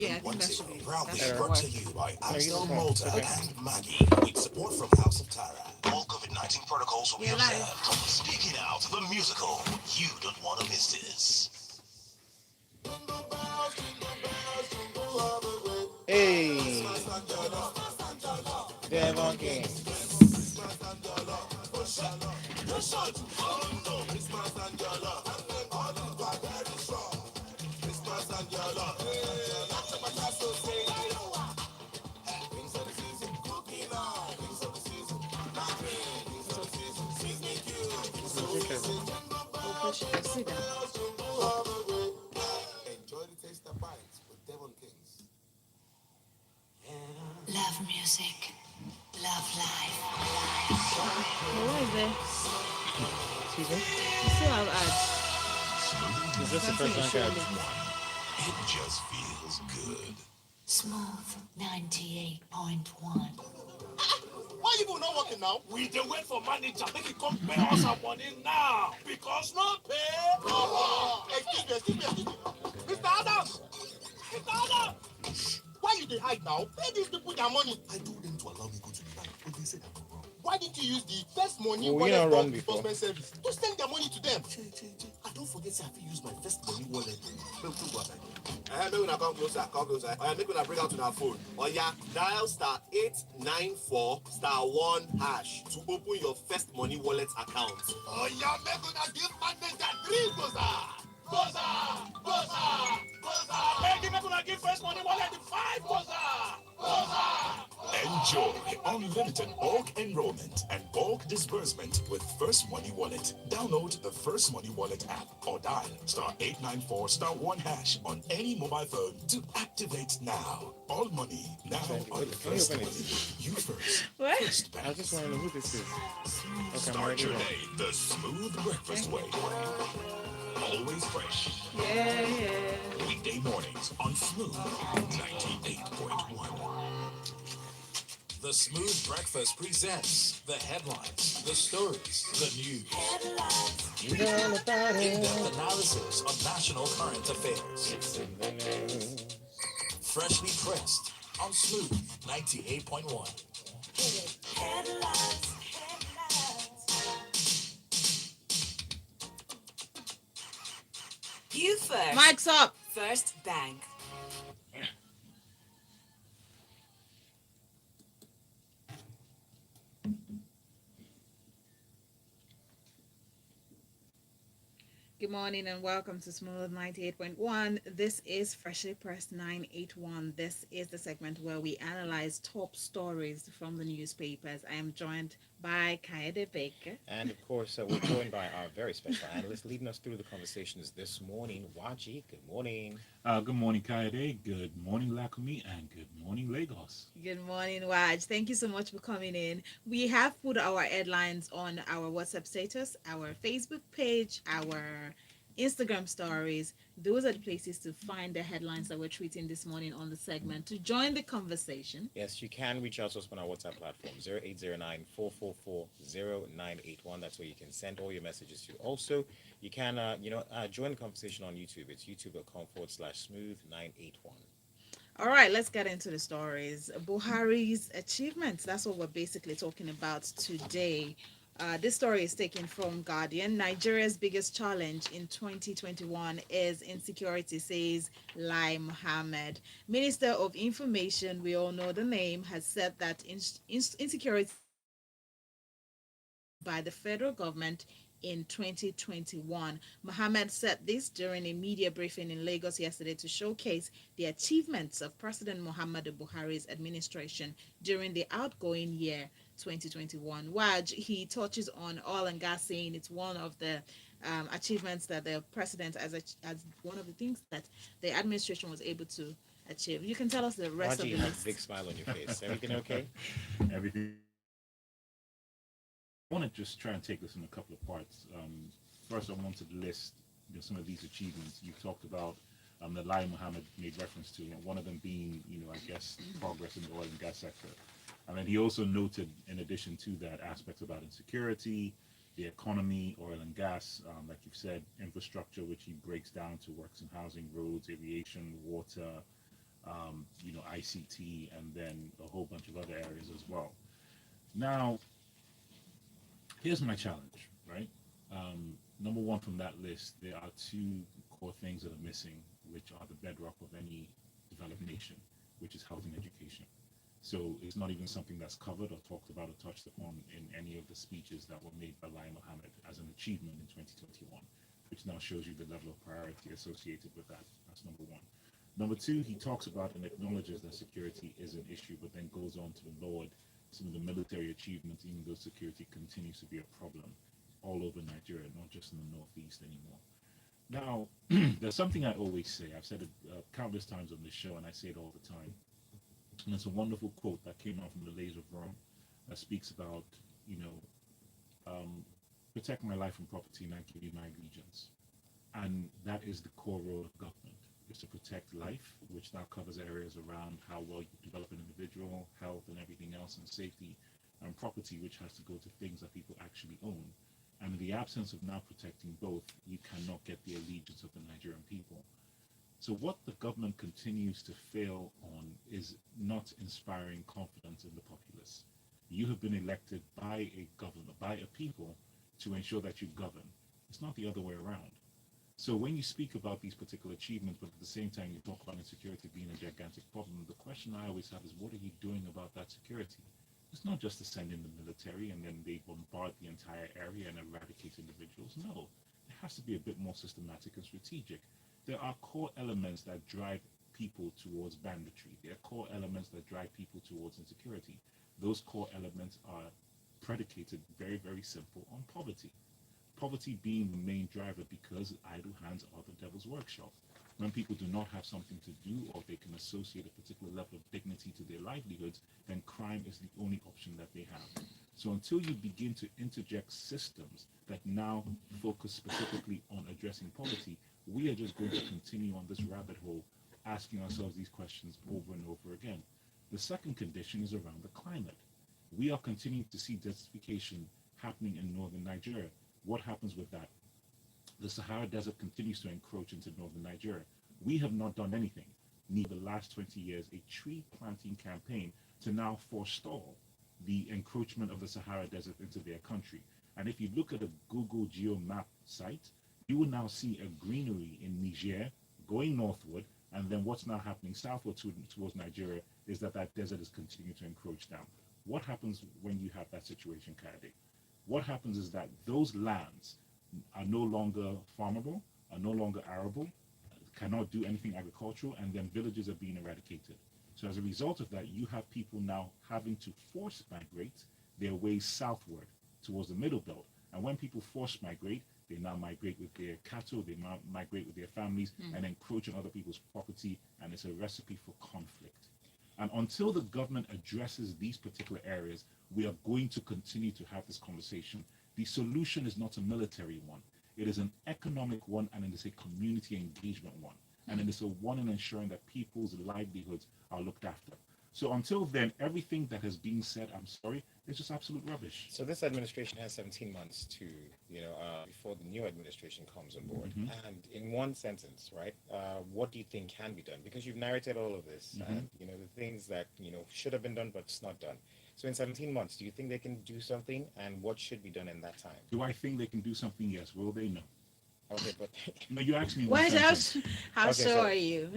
Yeah, I think that should be. Proudly That should brought work. to you by No, you Amstel okay. Malta Okay. and Maggie, with support from House of Tara. All COVID-19 protocols will be We're live. observed. Speaking out, the musical. You don't want to miss this. Hey, Devon King. Listen to Kevin. We'll push it. Sit down. Enjoy the taste of bites with Devon Kings. Love music. Love life. But why is there? Excuse me? You still have ads. Is this the Something first is one, showing Kev? it. It just feels good. Smooth 98.1. Why you not working now? We dey wait for manager make he come pay us our money now. Because no pay. Excuse me. Mr. Adams! Mr. Adams! Why you dey hide now? Pay these people their money. I told them to allow me go to the bank, but they said I'm wrong. Why didn't you use the first money Oh, you wallet not run for before. disbursement service to send their money to them? Che. I don't forget say I fit use my first money wallet. Make we go outside. Make una come closer. Make una bring out una phone. Oya, dial *894*1# to open your first money wallet account. Oya, make una give manager 3 goza. Make una give first money wallet 5 goza. Enjoy unlimited bulk enrollment and bulk disbursement with First Money Wallet. Download the First Money Wallet app or dial *894*1# on any mobile phone to activate now. All money now on First Money. You first. What? First I Bank. just want to know who this is. Okay, I'm Start already your wrong. day the smooth breakfast way. Always fresh. Yeah. Weekday mornings on Smooth 98.1. The Smooth Breakfast presents the headlines, the stories, the news. You know about In-depth it. analysis of national current affairs. It's in the news. Freshly pressed on Smooth 98.1. You first. Mike's up. First Bank. Good morning and welcome to Smooth 98.1. This is Freshly Pressed 981. This is the segment where we analyze top stories from the newspapers. I am joined by Kaede Baker. And of course, we're joined by our very special analyst leading us through the conversations this morning, Waji. Good morning. Good morning, Kaede. Good morning, Lakumi, and good morning, Lagos. Good morning, Waj. Thank you so much for coming in. We have put our headlines on our WhatsApp status, our Facebook page, our Instagram stories. Those are the places to find the headlines that we're treating this morning on the segment. To join the conversation, Yes, you can reach out to us on our WhatsApp platform, 0809-444-0981. That's where you can send all your messages to. Also, you can, join the conversation on YouTube. It's youtube.com/smooth981. all right, let's get into the stories. Buhari's achievements. That's what we're basically talking about today. This story is taken from Guardian. Nigeria's biggest challenge in 2021 is insecurity, says Lai Mohammed. Minister of Information, we all know the name, has said that insecurity by the federal government in 2021. Mohammed said this during a media briefing in Lagos yesterday to showcase the achievements of President Muhammadu Buhari's administration during the outgoing year 2021. Waj, he touches on oil and gas, saying it's one of the achievements that the president, as one of the things that the administration was able to achieve. You can tell us the rest Waji, of you the have a list. big smile on your face. Everything okay? Everything. I want to just try and take this in a couple of parts. First, I want to list some of these achievements. You talked about that Lai Mohammed made reference to, one of them being, I guess, progress in the oil and gas sector. And then he also noted, in addition to that, aspects about insecurity, the economy, oil and gas, like you've said, infrastructure, which he breaks down to works in housing, roads, aviation, water, ICT, and then a whole bunch of other areas as well. Now, here's my challenge, right? Number one from that list, there are two core things that are missing, which are the bedrock of any developed nation, which is health and education. So it's not even something that's covered or talked about or touched upon in any of the speeches that were made by Lai Mohammed as an achievement in 2021, which now shows you the level of priority associated with that. That's number one. Number two, he talks about and acknowledges that security is an issue, but then goes on to laud some of the military achievements, even though security continues to be a problem all over Nigeria, not just in the Northeast anymore. Now, there's something I always say. I've said it countless times on this show, and I say it all the time. And it's a wonderful quote that came out from the Lays of Rome that speaks about, protect my life and property, and I give you my allegiance. And that is the core role of government, is to protect life, which now covers areas around how well you develop an individual, health and everything else, and safety, and property, which has to go to things that people actually own. And in the absence of now protecting both, you cannot get the allegiance of the Nigerian people. So what the government continues to fail on is not inspiring confidence in the populace. You have been elected by a government, by a people, to ensure that you govern. It's not the other way around. So when you speak about these particular achievements, but at the same time you talk about insecurity being a gigantic problem, the question I always have is, what are you doing about that security? It's not just to send in the military and then they bombard the entire area and eradicate individuals. No, it has to be a bit more systematic and strategic. There are core elements that drive people towards banditry. There are core elements that drive people towards insecurity. Those core elements are predicated, very, very simple, on poverty. Poverty being the main driver, because idle hands are the devil's workshop. When people do not have something to do, or they can associate a particular level of dignity to their livelihoods, then crime is the only option that they have. So until you begin to interject systems that now focus specifically on addressing poverty, we are just going to continue on this rabbit hole, asking ourselves these questions over and over again. The second condition is around the climate. We are continuing to see desertification happening in northern Nigeria. What happens with that? The Sahara Desert continues to encroach into northern Nigeria. We have not done anything, neither the last 20 years, a tree planting campaign to now forestall the encroachment of the Sahara Desert into their country. And if you look at a Google Geo map site, you will now see a greenery in Niger going northward, and then what's now happening southward towards Nigeria is that desert is continuing to encroach down. What happens when you have that situation, Kade? What happens is that those lands are no longer farmable, are no longer arable, cannot do anything agricultural, and then villages are being eradicated. So as a result of that, you have people now having to force migrate their way southward towards the middle belt. And when people force migrate, they now migrate with their cattle, they migrate with their families, and encroach on other people's property, and it's a recipe for conflict. And until the government addresses these particular areas, we are going to continue to have this conversation. The solution is not a military one. It is an economic one, and it is a community engagement one. And it is a one in ensuring that people's livelihoods are looked after. So until then, everything that has been said, I'm sorry, is just absolute rubbish. So this administration has 17 months to, before the new administration comes on board. And in one sentence, right, what do you think can be done? Because you've narrated all of this, and, the things that, should have been done, but it's not done. So in 17 months, do you think they can do something, and what should be done in that time? Do I think they can do something? Yes. Will they? No. Okay, but No, you asked me. What else? How Okay, sure so- are you?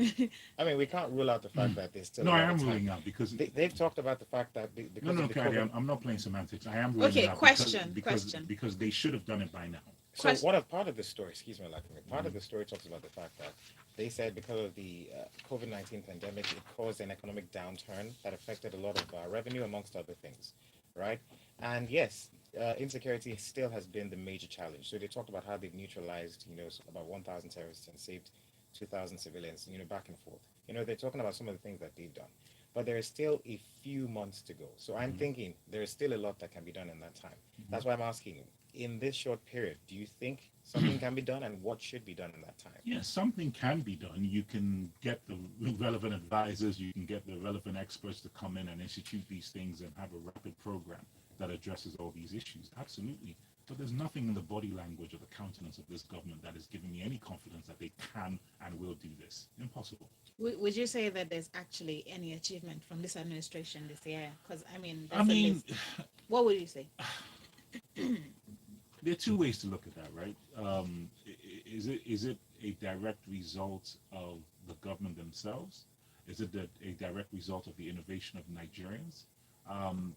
I mean, we can't rule out the fact that there's still. No, a I lot am of time. ruling out because They've talked about the fact that because no, of the Kadi, COVID. I'm not playing semantics. I am ruling Okay, it out question. because they should have done it by now. So Question. what a part of the story, excuse me, part of the story talks about the fact that they said because of the COVID-19 pandemic, it caused an economic downturn that affected a lot of revenue, amongst other things, right? And yes, insecurity still has been the major challenge. So they talked about how they've neutralized, about 1,000 terrorists and saved 2,000 civilians, back and forth. They're talking about some of the things that they've done. But there is still a few months to go. So I'm thinking there is still a lot that can be done in that time. That's why I'm asking you, in this short period, do you think something can be done, and what should be done in that time? Yes, something can be done. You can get the relevant advisors, you can get the relevant experts to come in and institute these things and have a rapid program that addresses all these issues. Absolutely. But there's nothing in the body language or the countenance of this government that is giving me any confidence that they can and will do this. Impossible. Would you say that there's actually any achievement from this administration this year? Because I mean, I there's a mean, list. What would you say? there are two ways to look at that, right? Is it a direct result of the government themselves? Is it a direct result of the innovation of Nigerians?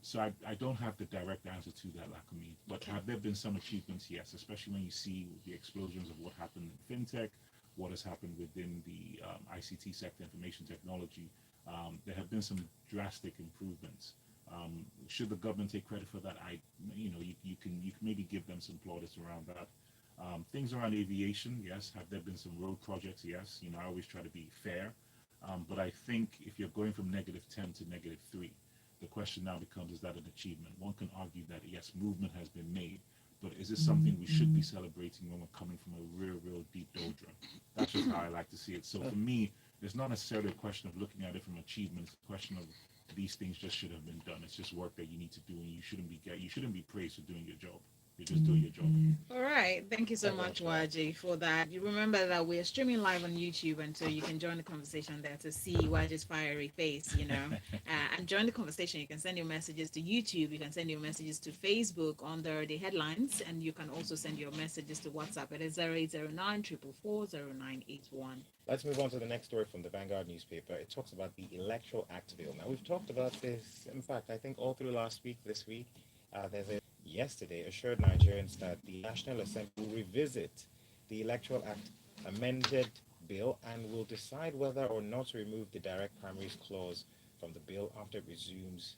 So I don't have the direct answer to that, Lakumi. But Okay. have there been some achievements? Yes, especially when you see the explosions of what happened in fintech, what has happened within the ICT sector, information technology. There have been some drastic improvements. Should the government take credit for that? You can maybe give them some plaudits around that. Things around aviation, yes. Have there been some road projects? Yes. I always try to be fair. But I think if you're going from -10 to -3, the question now becomes, is that an achievement? One can argue that, yes, movement has been made, but is this something we should be celebrating when we're coming from a real deep doldrum? That's just how I like to see it. So for me, it's not necessarily a question of looking at it from achievement. It's a question of these things just should have been done. It's just work that you need to do, and you shouldn't be praised for doing your job. You're just doing your job. All right. Thank you so much, Waji, for that. You remember that we're streaming live on YouTube, and so you can join the conversation there to see Waji's fiery face, and join the conversation. You can send your messages to YouTube. You can send your messages to Facebook under the headlines, and you can also send your messages to WhatsApp. It is 0809 444 Let's move on to the next story from the Vanguard newspaper. It talks about the Electoral Act bill. Now, we've talked about this, in fact, I think all through last week, this week. Yesterday assured Nigerians that the National Assembly will revisit the Electoral Act amended bill and will decide whether or not to remove the direct primaries clause from the bill after it resumes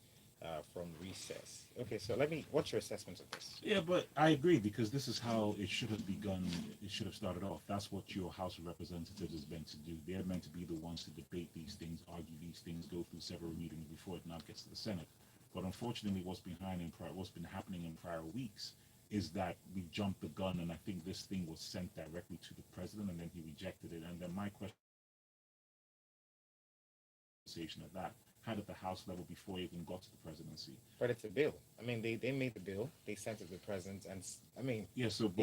from recess. Okay, so what's your assessment of this? Yeah, but I agree, because this is how it should have begun. It should have started off. That's what your House of Representatives is meant to do. They're meant to be the ones to debate these things, argue these things, go through several meetings before it now gets to the Senate. But unfortunately, what's been happening in prior weeks is that we jumped the gun, and I think this thing was sent directly to the president, and then he rejected it. And then my question of that had at the House level before it even got to the presidency. But it's a bill. I mean, they made the bill, they sent it to the president, and I mean, yeah. So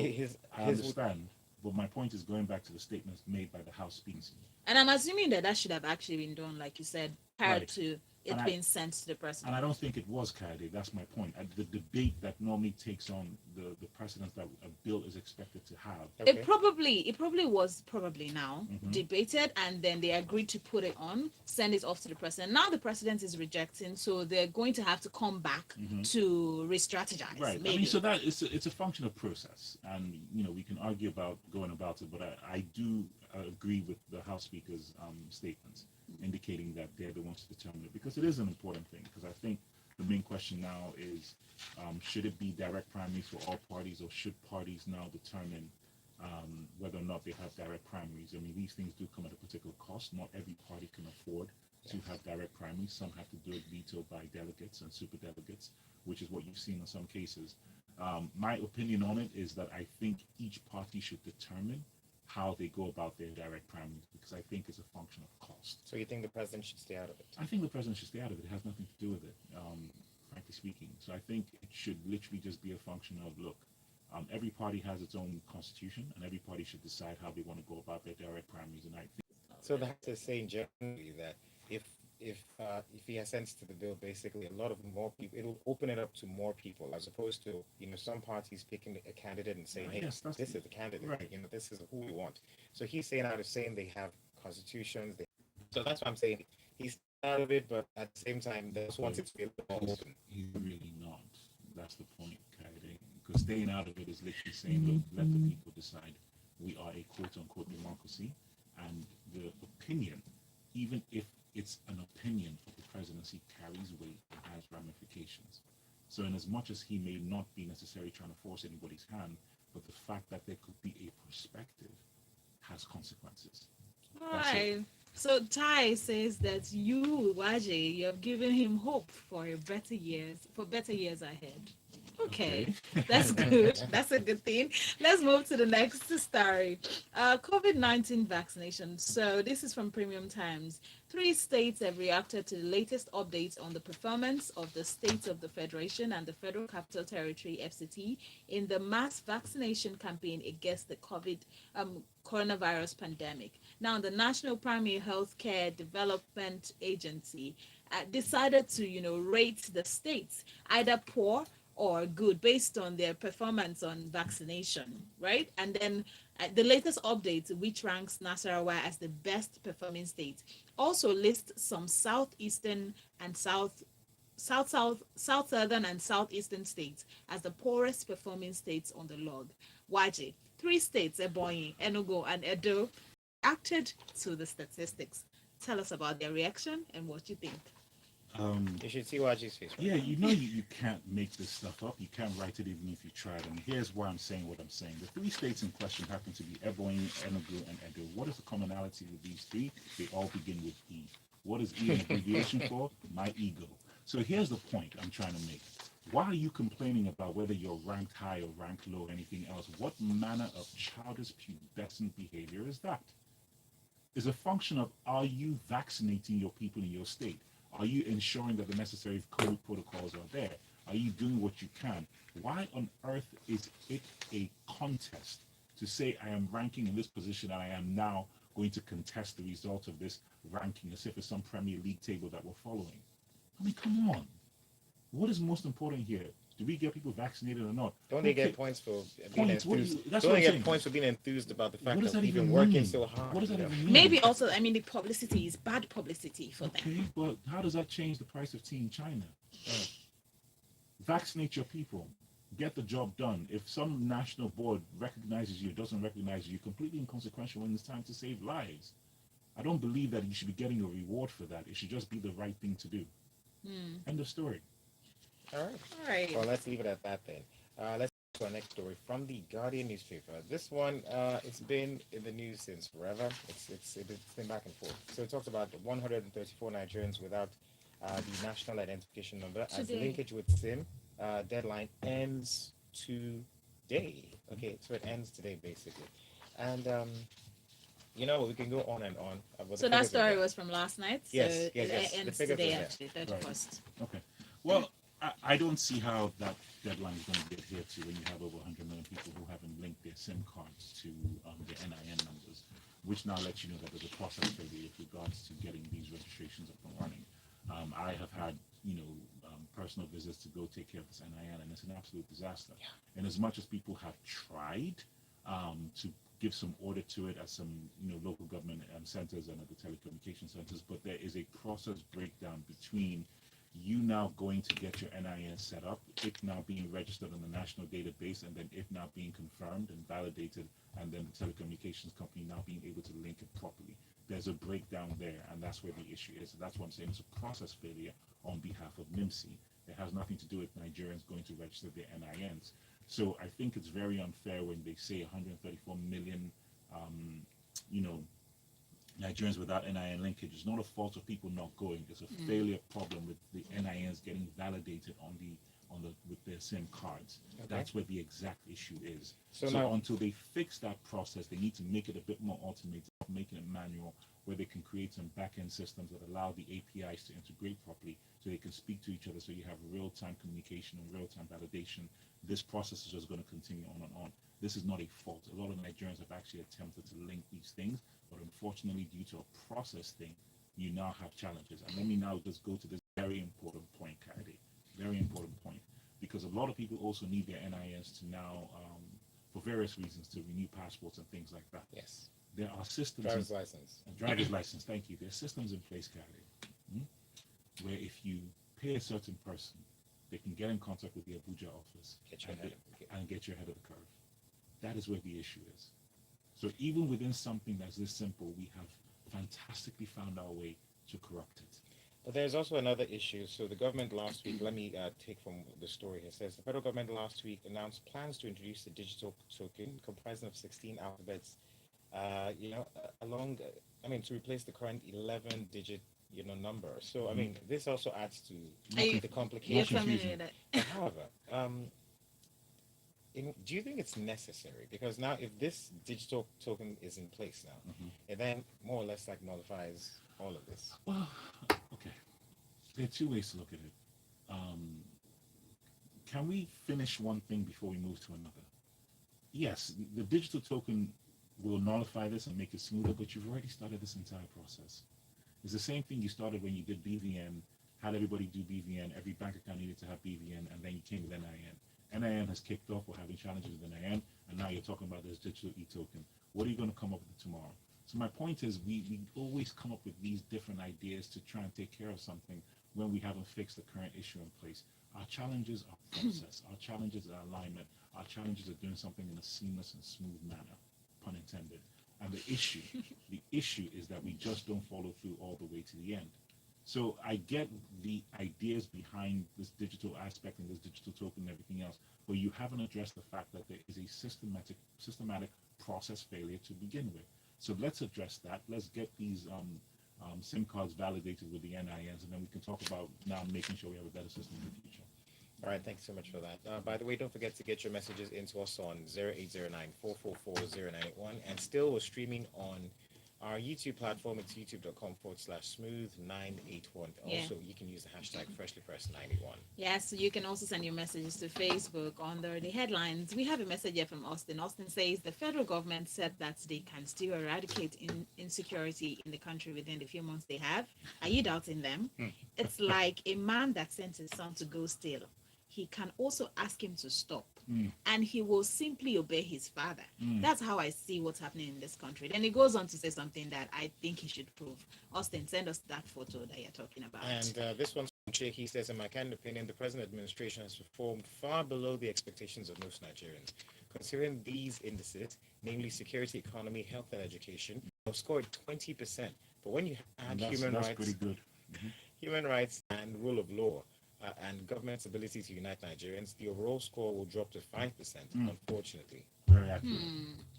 I understand, but my point is going back to the statements made by the House speakers. And I'm assuming that should have actually been done, like you said, prior Right. to it being sent to the president. And I don't think it was carried. That's my point. The debate that normally takes on the precedence that a bill is expected to have. okay. It probably was now debated, and then they agreed to put it on, send it off to the president. Now the president is rejecting, so they're going to have to come back to re-strategize. Right. Maybe. I mean, so that it's a function of process, and we can argue about going about it, but I do agree with the House Speaker's statements indicating that they're the ones to determine it, because it is an important thing. Because I think the main question now is, should it be direct primaries for all parties, or should parties now determine whether or not they have direct primaries? I mean, these things do come at a particular cost. Not every party can afford to have direct primaries. Some have to do it vetoed by delegates and super delegates, which is what you've seen in some cases. My opinion on it is that I think each party should determine how they go about their direct primaries, because I think it's a function of cost. So you think the president should stay out of it? I think the president should stay out of it. It has nothing to do with it, frankly speaking. So I think it should literally just be a function of, look, every party has its own constitution, and every party should decide how they want to go about their direct primaries. And I think So that's saying generally that if he assents to the bill, basically a lot of more people, it'll open it up to more people, as opposed to some parties picking a candidate and saying, hey, yes, this is the candidate, right. this is who we want. So he's saying out of saying they have constitutions, so that's what I'm saying. He's out of it, but at the same time, they also want it to be a little more open. he's really not. That's the point, Kaide. Because staying out of it is literally saying, look, let the people decide. We are a quote-unquote democracy, and the opinion, even if it's an opinion of the presidency, carries weight and has ramifications. So in as much as he may not be necessarily trying to force anybody's hand, but the fact that there could be a perspective has consequences. All right. So Ty says that you, Waji, you have given him hope for better years ahead. Okay, that's good. That's a good thing. Let's move to the next story. COVID-19 vaccination. So this is from Premium Times. Three states have reacted to the latest updates on the performance of the states of the Federation and the Federal Capital Territory (FCT) in the mass vaccination campaign against the coronavirus pandemic. Now, the National Primary Healthcare Development Agency decided to, rate the states either poor or good based on their performance on vaccination, right? And then the latest update, which ranks Nasarawa as the best performing state, also lists some southeastern and southern and southeastern states as the poorest performing states on the log. Waji, three states, Ebonyi, Enugu, and Edo, reacted to the statistics. Tell us about their reaction and what you think. You should see Waji's face. Right Yeah, now. you can't make this stuff up. You can't write it even if you tried. And here's why I'm saying what I'm saying. The three states in question happen to be Ebonyi, Enugu, and Edo. What is the commonality with these three? They all begin with E. What is E an abbreviation for? My ego. So here's the point I'm trying to make. Why are you complaining about whether you're ranked high or ranked low or anything else? What manner of childish pubescent behavior is that? It's a function of, are you vaccinating your people in your state? Are you ensuring that the necessary COVID protocols are there? Are you doing what you can? Why on earth is it a contest to say I am ranking in this position and I am now going to contest the result of this ranking as if it's some Premier League table that we're following? I mean, come on. What is most important here? Do we get people vaccinated or not? Don't they get points for being Points? enthused? That's Don't what they I'm get saying. points for being enthused about the fact What does that that we've been even working mean? so hard? What does that even mean? Maybe also, the publicity is bad publicity for them. Okay, but how does that change the price of tea in China? Vaccinate your people. Get the job done. If some national board recognizes you, doesn't recognize you, you're completely inconsequential when it's time to save lives. I don't believe that you should be getting a reward for that. It should just be the right thing to do. End of story. All right. All right. Well, let's leave it at that then. Let's go to our next story from the Guardian newspaper. This one, it's been in the news since forever. It's been back and forth. So it talks about 134 Nigerians without the national identification number as Today. linkage with SIM deadline ends today. Okay, so it ends today basically, and we can go on and on. But So the that figures are story there. was from last night. So Yes, it yes. The ends figures are today, there. actually, 31st. Okay. Well, I don't see how that deadline is going to get adhered to when you have over 100 million people who haven't linked their SIM cards to their NIN numbers, which now lets you know that there's a process failure with regards to getting these registrations up and running. I have had, personal visits to go take care of this NIN, and it's an absolute disaster. Yeah. And as much as people have tried to give some order to it at some, local government centers and at the telecommunication centers, but there is a process breakdown between you now going to get your NIN set up, it now being registered on the national database, and then it now being confirmed and validated, and then the telecommunications company now being able to link it properly. There's a breakdown there, and that's where the issue is. That's what I'm saying. It's a process failure on behalf of NIMSI. It has nothing to do with Nigerians going to register their NINs. So I think it's very unfair when they say 134 million, Nigerians without NIN linkage. It's not a fault of people not going. It's a failure problem with the NINs getting validated with their SIM cards. Okay. That's where the exact issue is. So So now- until they fix that process, they need to make it a bit more automated, making it manual, where they can create some back-end systems that allow the APIs to integrate properly so they can speak to each other, so you have real-time communication and real-time validation. This process is just going to continue on and on. This is not a fault. A lot of Nigerians have actually attempted to link these things, but unfortunately, due to a process thing, you now have challenges. And let me now just go to this very important point, Kennedy. Very important point. Because a lot of people also need their NINs to now, for various reasons, to renew passports and things like that. Yes. There are systems. Driver's license. Driver's license, thank you. There's systems in place, Kennedy, where if you pay a certain person, they can get in contact with the Abuja office and get you ahead of the curve. That is where the issue is. So even within something that's this simple, we have fantastically found our way to corrupt it. But there's also another issue. So the government last week, let me take from the story here, says the federal government last week announced plans to introduce a digital token comprising of 16 alphabets, to replace the current 11-digit, number. So, this also adds to the You're complication. familiar with that. However, do you think it's necessary? Because now if this digital token is in place now, it then more or less like nullifies all of this? Well, okay. There are two ways to look at it. Um, can we finish one thing before we move to another? Yes, the digital token will nullify this and make it smoother, but you've already started this entire process. It's the same thing you started when you did BVN, had everybody do BVN, every bank account needed to have BVN, and then you came with NIN. NIN has kicked off, we're having challenges with NIN, and now you're talking about this digital e-token. What are you going to come up with tomorrow? So my point is we always come up with these different ideas to try and take care of something when we haven't fixed the current issue in place. Our challenges are process, our challenges are alignment, our challenges are doing something in a seamless and smooth manner, pun intended. And the issue is that we just don't follow through all the way to the end. So I get the ideas behind this digital aspect and this digital token and everything else, but you haven't addressed the fact that there is a systematic process failure to begin with. So let's address that. Let's get these SIM cards validated with the NINs, and then we can talk about now making sure we have a better system in the future. All right, thanks so much for that. By the way, don't forget to get your messages into us on 0809-444-0981. And still, we're streaming on our YouTube platform. It's youtube.com/smooth981. Yeah. Also, you can use the hashtag freshlypressed91. Yes, you can also send your messages to Facebook under the headlines. We have a message here from Austin. Austin says the federal government said that they can still eradicate insecurity in the country within the few months they have. Are you doubting them? It's like a man that sent his son to go steal. He can also ask him to stop, and he will simply obey his father. That's how I see what's happening in this country. Then he goes on to say something that I think he should prove. Austin, send us that photo that you're talking about. And this one's from Chick. He says, in my candid opinion, the present administration has performed far below the expectations of most Nigerians. Considering these indices, namely security, economy, health, and education, have scored 20%. But when you add human that's rights, pretty good. human rights and rule of law, and government's ability to unite Nigerians, the overall score will drop to 5%, unfortunately. Very accurate.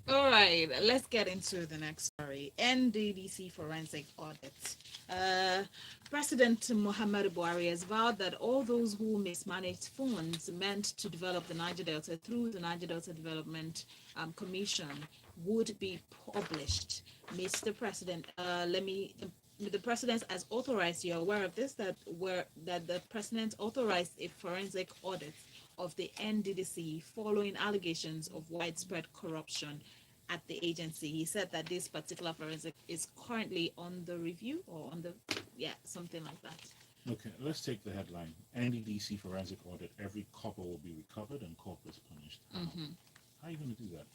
All right, let's get into the next story. NDDC forensic audit. President Muhammadu Buhari has vowed that all those who mismanaged funds meant to develop the Niger Delta through the Niger Delta Development Commission would be published. Mr. President, the president has authorized, you're aware of this, that the president authorized a forensic audit of the NDDC following allegations of widespread corruption at the agency. He said that this particular forensic is currently on the review or on the, something like that. Okay, let's take the headline. NDDC forensic audit, every copper will be recovered and corpus punished. How are you going to do that?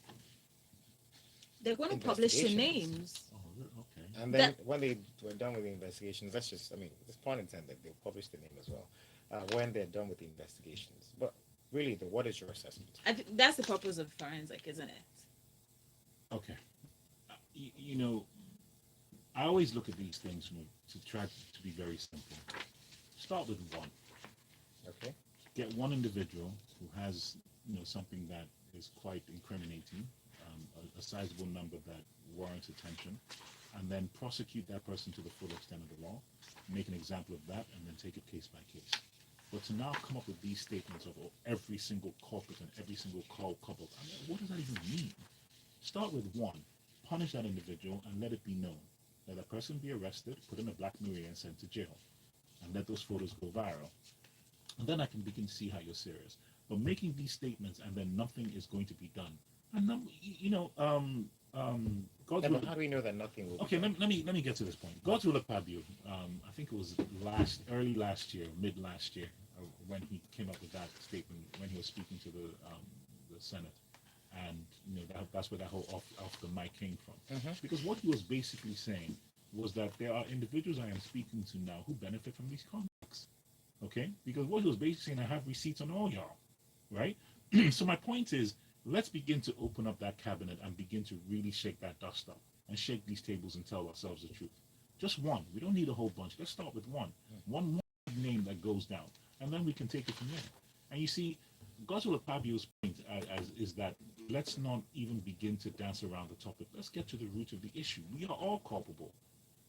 They're going to publish the Investigations. names. Oh, okay. And then when they were done with the investigations, that's just, it's pun intended, they'll publish the name as well, when they're done with the investigations. But really, what is your assessment? I think that's the purpose of forensic, isn't it? Okay. You know, I always look at these things to try to be very simple. Start with one. Okay. Get one individual who has, something that is quite incriminating, a sizable number that warrants attention, and then prosecute that person to the full extent of the law, make an example of that, and then take it case by case. But to now come up with these statements of every single corporate and every single couple, what does that even mean? Start with one, punish that individual, and let it be known. Let that person be arrested, put in a Black Mirror and sent to jail, and let those photos go viral. And then I can begin to see how you're serious. But making these statements and then nothing is going to be done. And God's will. How do we know that nothing will? Okay, let me get to this point. God's will Akpabio, I think it was early last year, mid last year, when he came up with that statement when he was speaking to the Senate, and that's where that whole off the mic came from. Because what he was basically saying was that there are individuals I am speaking to now who benefit from these contracts. Okay, because what he was basically saying, I have receipts on all y'all, right? So my point is, let's begin to open up that cabinet and begin to really shake that dust up and shake these tables and tell ourselves the truth. Just one. We don't need a whole bunch. Let's start with one. One name that goes down, and then we can take it from there. And you see, Godswill Akpabio's point is that let's not even begin to dance around the topic. Let's get to the root of the issue. We are all culpable.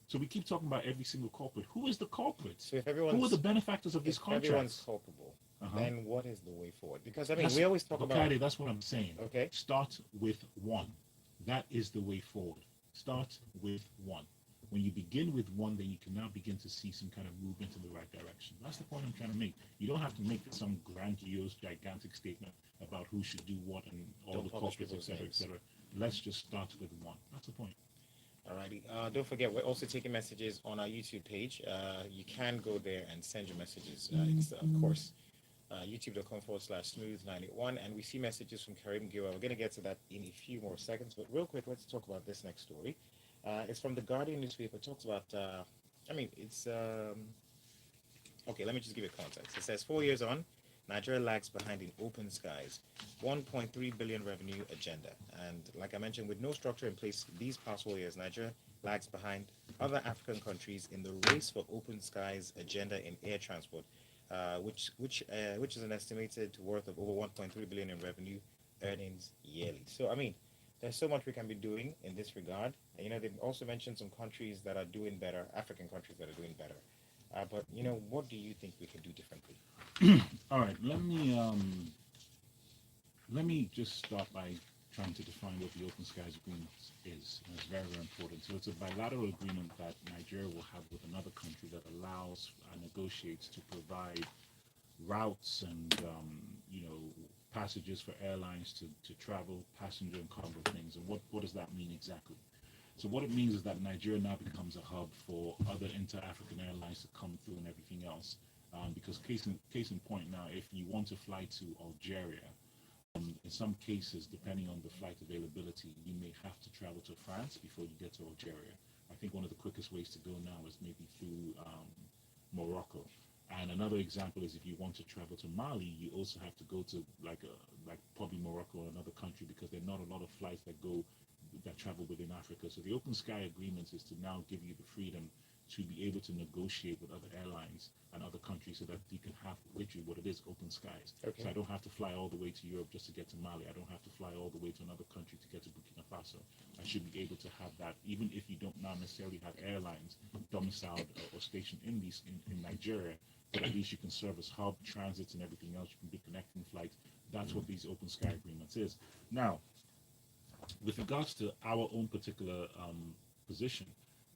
So we keep talking about every single culprit. Who is the culprit? So if who are the benefactors of these contracts? Everyone's culpable, then what is the way forward? Because we always talk about. That's what I'm saying. Okay. Start with one. That is the way forward. Start with one. When you begin with one, then you can now begin to see some kind of movement in the right direction. That's the point I'm trying to make. You don't have to make some grandiose, gigantic statement about who should do what and all Don't the publish corporates, people's etc., names. etc. Let's just start with one. That's the point. Alrighty. Don't forget, we're also taking messages on our YouTube page. You can go there and send your messages. It's, of course, youtube.com/smooth981. And we see messages from Karim Giwa. We're going to get to that in a few more seconds. But real quick, let's talk about this next story. It's from the Guardian newspaper. It talks about, it's, okay, let me just give it context. It says 4 years on, Nigeria lags behind in open skies, 1.3 billion revenue agenda. And like I mentioned, with no structure in place these past 4 years, Nigeria lags behind other African countries in the race for open skies agenda in air transport, which is an estimated worth of over 1.3 billion in revenue earnings yearly. So there's so much we can be doing in this regard. And, they've also mentioned some countries that are doing better, African countries that are doing better. But what do you think we could do differently? All right, let me just start by trying to define what the Open Skies Agreement is. And it's very, very important. So it's a bilateral agreement that Nigeria will have with another country that allows and negotiates to provide routes and passages for airlines to travel passenger and cargo things. And what does that mean exactly? So what it means is that Nigeria now becomes a hub for other inter-African airlines to come through and everything else. Because case in point now, if you want to fly to Algeria, in some cases, depending on the flight availability, you may have to travel to France before you get to Algeria. I think one of the quickest ways to go now is maybe through Morocco. And another example is if you want to travel to Mali, you also have to go to like probably Morocco or another country, because there are not a lot of flights that travel within Africa. So the Open Sky Agreements is to now give you the freedom to be able to negotiate with other airlines and other countries so that you can have literally what it is, open skies. Okay. So I don't have to fly all the way to Europe just to get to Mali. I don't have to fly all the way to another country to get to Burkina Faso. I should be able to have that, even if you don't now necessarily have airlines domiciled or stationed in Nigeria, but at least you can serve as hub, transits, and everything else. You can be connecting flights. That's what these Open Sky Agreements is. Now, with regards to our own particular position,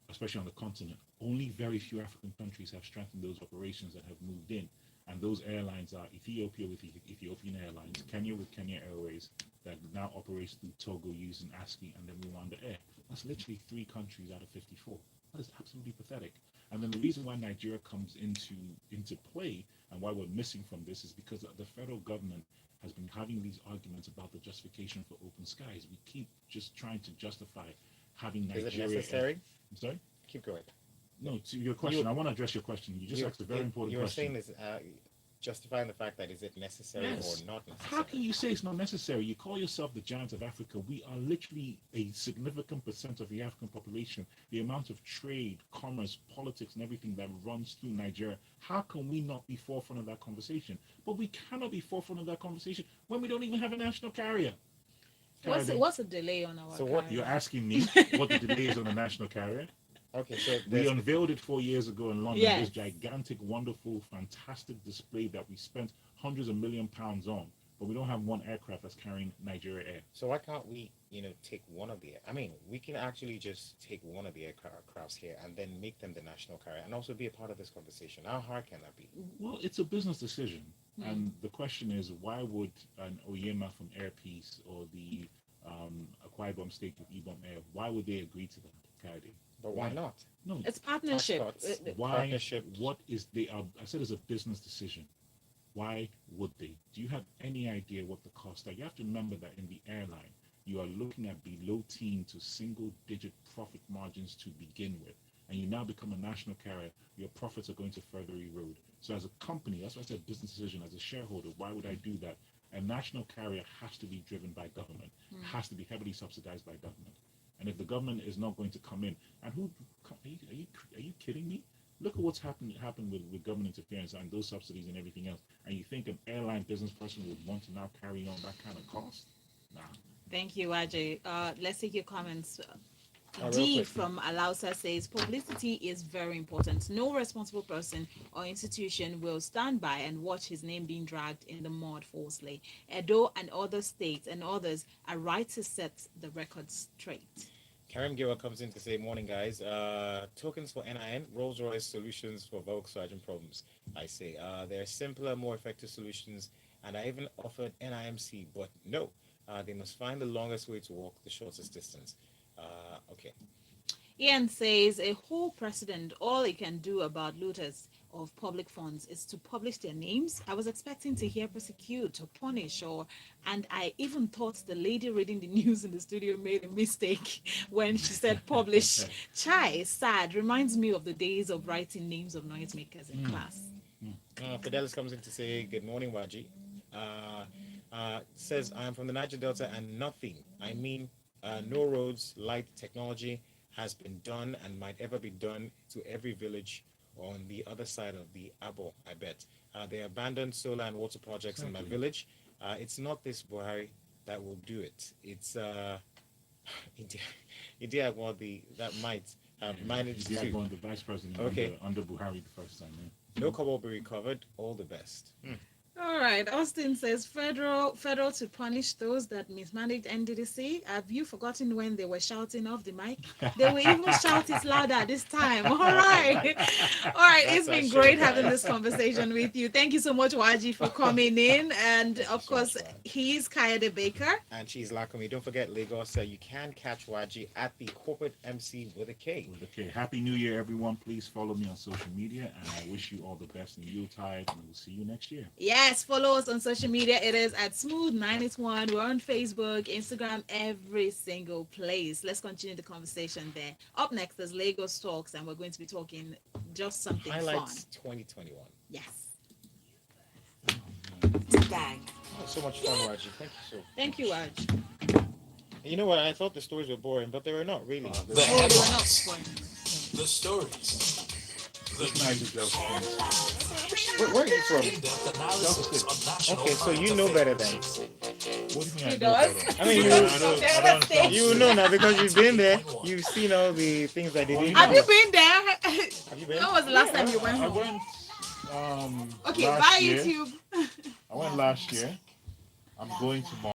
especially on the continent, only very few African countries have strengthened those operations that have moved in. And those airlines are Ethiopia with Ethiopian Airlines, Kenya with Kenya Airways, that now operates through Togo using ASCII, and then Rwanda Air. That's literally 3 countries out of 54. That is absolutely pathetic. And then the reason why Nigeria comes into play and why we're missing from this is because the federal government has been having these arguments about the justification for open skies. We keep just trying to justify having Nigeria. Is it necessary? I'm sorry? Keep going. No, to your question. I want to address your question. You just asked a very important question. You were saying justifying the fact that is it necessary or not necessary? How can you say it's not necessary? You call yourself the giant of Africa. We are literally a significant percent of the African population. The amount of trade, commerce, politics, and everything that runs through Nigeria. How can we not be forefront of that conversation? But we cannot be forefront of that conversation when we don't even have a national carrier. What's the delay on our? So carrier? You're asking me what the delay is on the national carrier? Okay, so we unveiled it 4 years ago in London. Yes. This gigantic, wonderful, fantastic display that we spent hundreds of £1 million on, but we don't have one aircraft that's carrying Nigeria Air. So why can't we, take one of the? We can actually just take one of the aircrafts here and then make them the national carrier and also be a part of this conversation. How hard can that be? Well, it's a business decision, and the question is, why would an Oyema from Air Peace or the Akwa Ibom State with Ibom Air, why would they agree to that, Kaide? But why not? No, It's partnership. why? Partnership. What is they are? I said it's a business decision. Why would they? Do you have any idea what the costs are? You have to remember that in the airline, you are looking at below teen to single-digit profit margins to begin with, and you now become a national carrier. Your profits are going to further erode. So, as a company, that's why I said business decision. As a shareholder, why would I do that? A national carrier has to be driven by government. Has to be heavily subsidized by government. And if the government is not going to come in, and are you kidding me? Look at what's happened with government interference and those subsidies and everything else. And you think an airline business person would want to now carry on that kind of cost? Nah. Thank you, Ajay. Let's take your comments. Real D quick. from Alausa says publicity is very important. No responsible person or institution will stand by and watch his name being dragged in the mud falsely. Edo and other states and others are right to set the record straight. Karim Giwa comes in to say, morning guys, tokens for NIN, Rolls-Royce solutions for Volkswagen problems. I say, there are simpler, more effective solutions, and I even offered NIMC, but no, they must find the longest way to walk the shortest distance. Okay. Ian says a whole president, all he can do about looters of public funds is to publish their names. I was expecting to hear prosecute or punish, and I even thought the lady reading the news in the studio made a mistake when she said publish. Chai, sad, reminds me of the days of writing names of noisemakers in class. Fidelis comes in to say, good morning, Waji. Says, I'm from the Niger Delta and nothing, I mean, no roads, light, technology has been done and might ever be done to every village on the other side of the Abo, I bet. They abandoned solar and water projects in my village. It's not this Buhari that will do it. It's India that might have managed Yeah, to. going the vice president under Buhari the first time. Yeah. No cobble will be recovered. All the best. All right, Austin says federal to punish those that mismanaged NDDC. Have you forgotten when they were shouting off the mic? They will even shout it louder this time. All right. It's been great having this conversation with you. Thank you so much, Waji, for coming in. And of course, he's Kayode Baker. And she's Lakumi. Don't forget, Lagos, you can catch Waji at the corporate MC with a K. With a K. Happy New Year, everyone. Please follow me on social media. And I wish you all the best in Yuletide. And we'll see you next year. Yes, follow us on social media. It is at Smooth981. We're on Facebook, Instagram, every single place. Let's continue the conversation there. Up next is Lagos Talks, and we're going to be talking just something Highlights fun. 2021. Yes. Bank. Oh, so much fun, Waji. Thank you so. Thank you, Raj. You know what? I thought the stories were boring, but they were not really. The They were not headlines, fun. the stories, the Where are you from? in-depth analysis on national Okay, so you know better than. What do you mean? He I know does. better? I mean, you know now because you've been there. You've seen all the things that they did. Have you been there? Have you been? When was the last time you went I home? went Okay, last bye year. YouTube. I went last year. I'm going tomorrow.